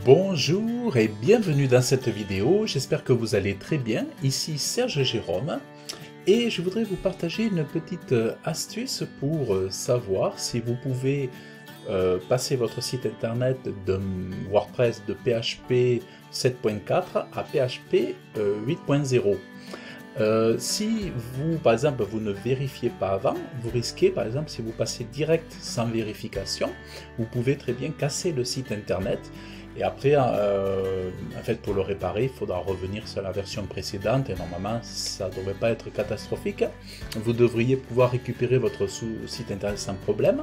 Bonjour et bienvenue dans cette vidéo, j'espère que vous allez très bien. Ici Serge Jérôme et je voudrais vous partager une petite astuce pour savoir si vous pouvez passer votre site internet de WordPress de PHP 7.4 à PHP 8.0. Si vous, par exemple, vous ne vérifiez pas avant, vous risquez, par exemple, si vous passez direct sans vérification, vous pouvez très bien casser le site internet. Et après, en fait, pour le réparer, il faudra revenir sur la version précédente et normalement, ça ne devrait pas être catastrophique. Vous devriez pouvoir récupérer votre site internet sans problème.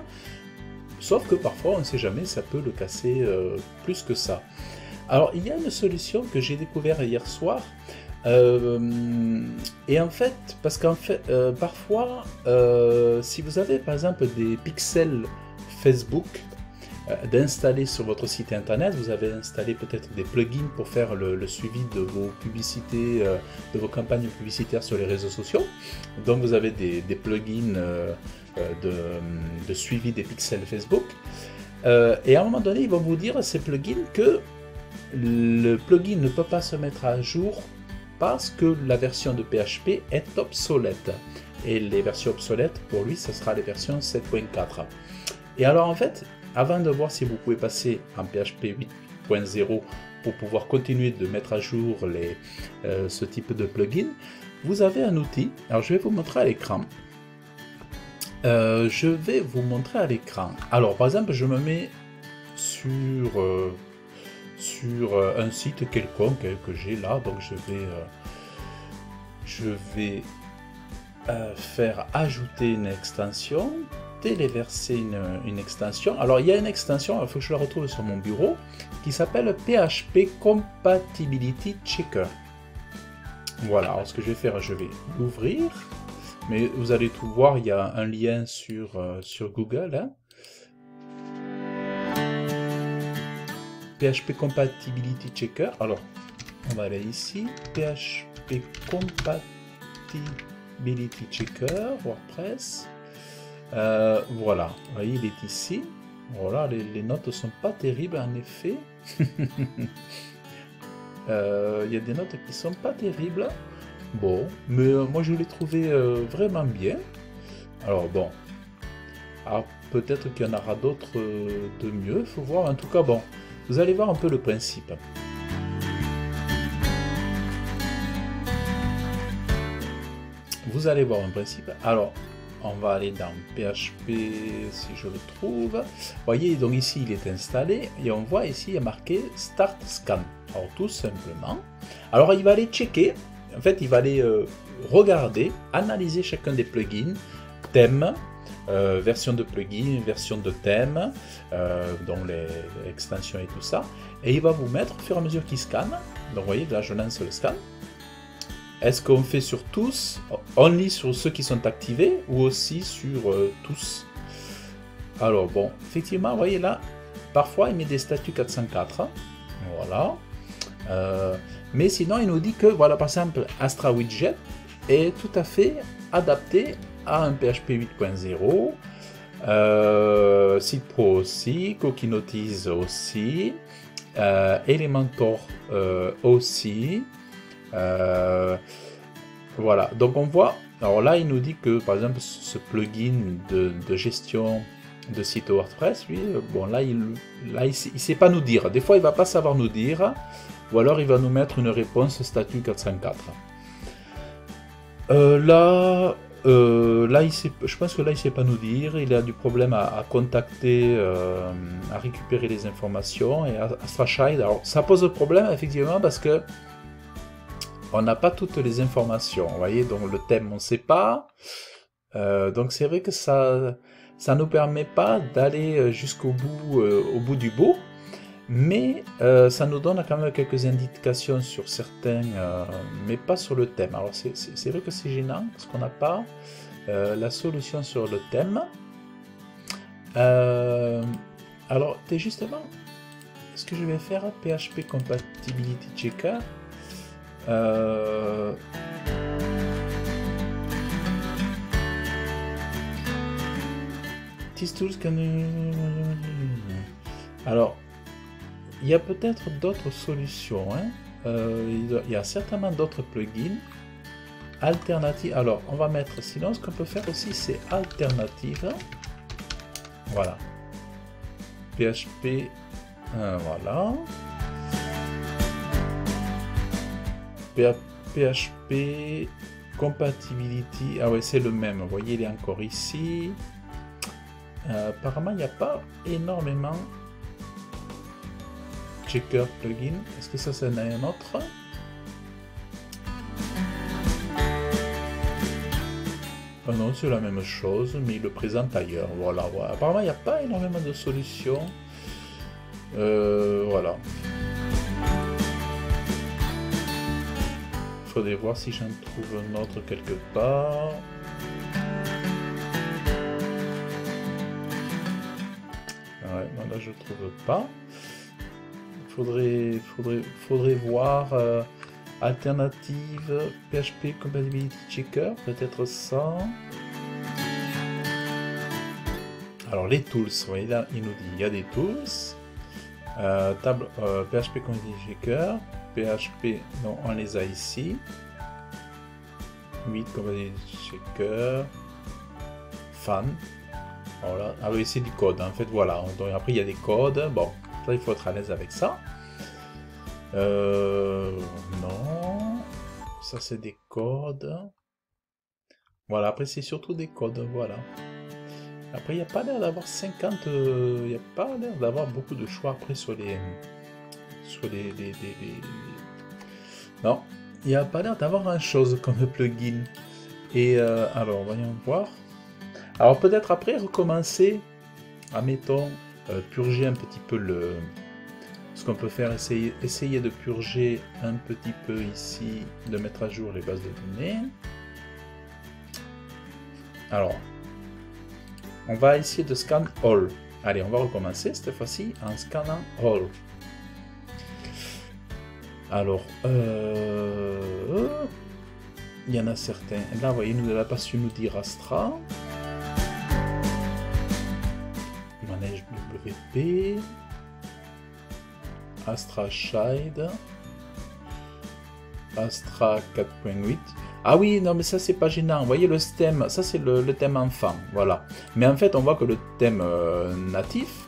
Sauf que parfois, on ne sait jamais, ça peut le casser plus que ça. Alors, il y a une solution que j'ai découverte hier soir. Et en fait, parce qu'en fait, parfois, si vous avez par exemple des pixels Facebook d'installer sur votre site internet, vous avez installé peut-être des plugins pour faire le suivi de vos publicités, de vos campagnes publicitaires sur les réseaux sociaux. Donc vous avez des plugins de suivi des pixels Facebook. Et à un moment donné, ils vont vous dire, ces plugins, que le plugin ne peut pas se mettre à jour parce que la version de PHP est obsolète. Et les versions obsolètes, pour lui, ce sera les versions 7.4. Et alors en fait, avant de voir si vous pouvez passer en PHP 8.0 pour pouvoir continuer de mettre à jour ce type de plugin, vous avez un outil. Alors je vais vous montrer à l'écran. Alors par exemple, je me mets sur un site quelconque que j'ai là, donc je vais faire ajouter une extension, téléverser une extension. Alors il y a une extension, il faut que je la retrouve sur mon bureau, qui s'appelle PHP Compatibility Checker. Voilà, alors ce que je vais faire, je vais l'ouvrir, mais vous allez tout voir, il y a un lien sur Google, hein. PHP Compatibility Checker. Alors, on va aller ici. PHP Compatibility Checker, WordPress. Voilà, vous voyez, il est ici. Voilà, les notes ne sont pas terribles en effet. Il y a des notes qui ne sont pas terribles. Bon, mais moi je l'ai trouvé vraiment bien. Alors bon, peut-être qu'il y en aura d'autres de mieux, il faut voir. En tout cas, bon. Vous allez voir un peu le principe. Vous allez voir un principe. Alors, on va aller dans PHP si je le trouve. Vous voyez, donc ici il est installé et on voit ici il y a marqué Start Scan. Alors tout simplement. Alors il va aller checker. En fait, il va aller regarder, analyser chacun des plugins, thèmes. Version de plugin, version de thème, dont les extensions et tout ça, et il va vous mettre au fur et à mesure qu'il scanne. Donc vous voyez, là je lance le scan. Est-ce qu'on fait sur tous, only sur ceux qui sont activés, ou aussi sur tous? Alors bon, effectivement, vous voyez là, parfois il met des statuts 404, voilà. Mais sinon il nous dit que, voilà, par exemple, Astra Widget est tout à fait adapté à un PHP 8.0, SitePro aussi, Coquinotize aussi, Elementor aussi, voilà, donc on voit, alors là il nous dit que par exemple ce plugin de gestion de site WordPress, lui, bon là il sait pas nous dire, des fois il va pas savoir nous dire, ou alors il va nous mettre une réponse statut 404. Là, je pense que là, il ne sait pas nous dire. Il a du problème à contacter, à récupérer les informations. Et AstraShide, alors ça pose problème, effectivement, parce que on n'a pas toutes les informations. Vous voyez, donc le thème, on ne sait pas. Donc c'est vrai que ça ne nous permet pas d'aller jusqu'au bout, au bout du bout. Mais ça nous donne quand même quelques indications sur certains, mais pas sur le thème. Alors c'est vrai que c'est gênant parce qu'on n'a pas la solution sur le thème. Alors justement, ce que je vais faire, PHP Compatibility Checker. These tools can... Alors, il y a peut-être d'autres solutions. Hein. Il y a certainement d'autres plugins alternatives. Alors, on va mettre, sinon ce qu'on peut faire aussi, c'est alternative. Voilà. PHP, voilà. PHP Compatibility, ah ouais, c'est le même. Vous voyez, il est encore ici. Apparemment, il n'y a pas énormément. Checker plugin, est-ce que ça, c'est un autre? Ah non, c'est la même chose, mais il le présente ailleurs. Voilà, voilà. Apparemment, il n'y a pas énormément de solutions. Voilà. Il faudrait voir si j'en trouve un autre quelque part. Ouais, non, là, je trouve pas. Faudrait voir alternative PHP Compatibility Checker, peut-être ça. Alors les tools, vous voyez là, il nous dit il y a des tools. Table PHP Compatibility Checker, PHP, non, on les a ici. 8 Compatibility Checker, fan. Voilà. Ah oui, c'est du code, en fait, voilà. Donc, après, il y a des codes. Bon, ça, il faut être à l'aise avec ça. Non. Ça, c'est des codes. Voilà, après, c'est surtout des codes, voilà. Après, il n'y a pas l'air d'avoir 50... il n'y a pas l'air d'avoir beaucoup de choix, après, sur les... Non, il n'y a pas l'air d'avoir grand-chose comme plugin. Et, alors, voyons voir. Alors peut-être après recommencer, admettons, purger un petit peu le... Ce qu'on peut faire, essayer de purger un petit peu ici, de mettre à jour les bases de données. Alors, on va essayer de scan all. Allez, on va recommencer cette fois-ci en scannant all. Alors, il y en a certains. Là, vous voyez, nous n'a pas su nous dire Astra. Manège WP, Astra Shide, Astra 4.8. Ah oui, non mais ça c'est pas gênant. Vous voyez le thème, ça c'est le thème enfant, voilà. Mais en fait on voit que le thème natif,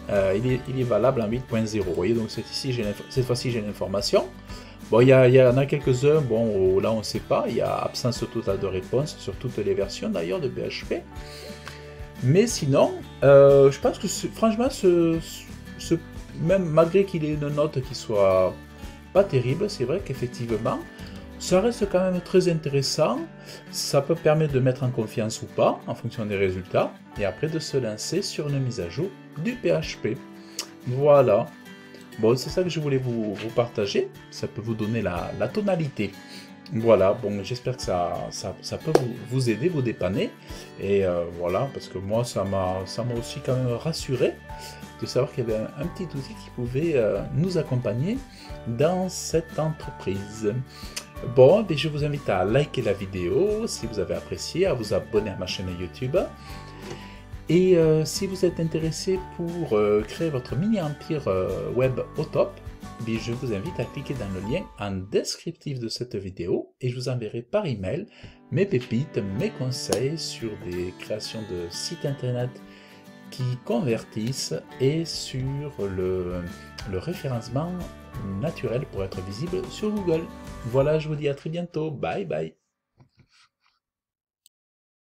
il est valable en 8.0. Vous voyez, donc cette fois-ci j'ai l'information. Bon, il y en a quelques-uns, bon là on ne sait pas, il y a absence totale de réponse sur toutes les versions d'ailleurs de PHP. Mais sinon, je pense que franchement, même malgré qu'il ait une note qui soit pas terrible, c'est vrai qu'effectivement, ça reste quand même très intéressant. Ça peut permettre de mettre en confiance ou pas, en fonction des résultats, et après de se lancer sur une mise à jour du PHP. Voilà. Bon, c'est ça que je voulais vous partager. Ça peut vous donner la tonalité. Voilà, bon, j'espère que ça peut vous aider, vous dépanner. Et voilà, parce que moi, ça m'a aussi quand même rassuré de savoir qu'il y avait un petit outil qui pouvait nous accompagner dans cette entreprise. Bon, je vous invite à liker la vidéo si vous avez apprécié, à vous abonner à ma chaîne YouTube. Et si vous êtes intéressé pour créer votre mini-empire web au top, je vous invite à cliquer dans le lien en descriptif de cette vidéo et je vous enverrai par email mes pépites, mes conseils sur des créations de sites internet qui convertissent et sur le référencement naturel pour être visible sur Google. Voilà, je vous dis à très bientôt. Bye bye.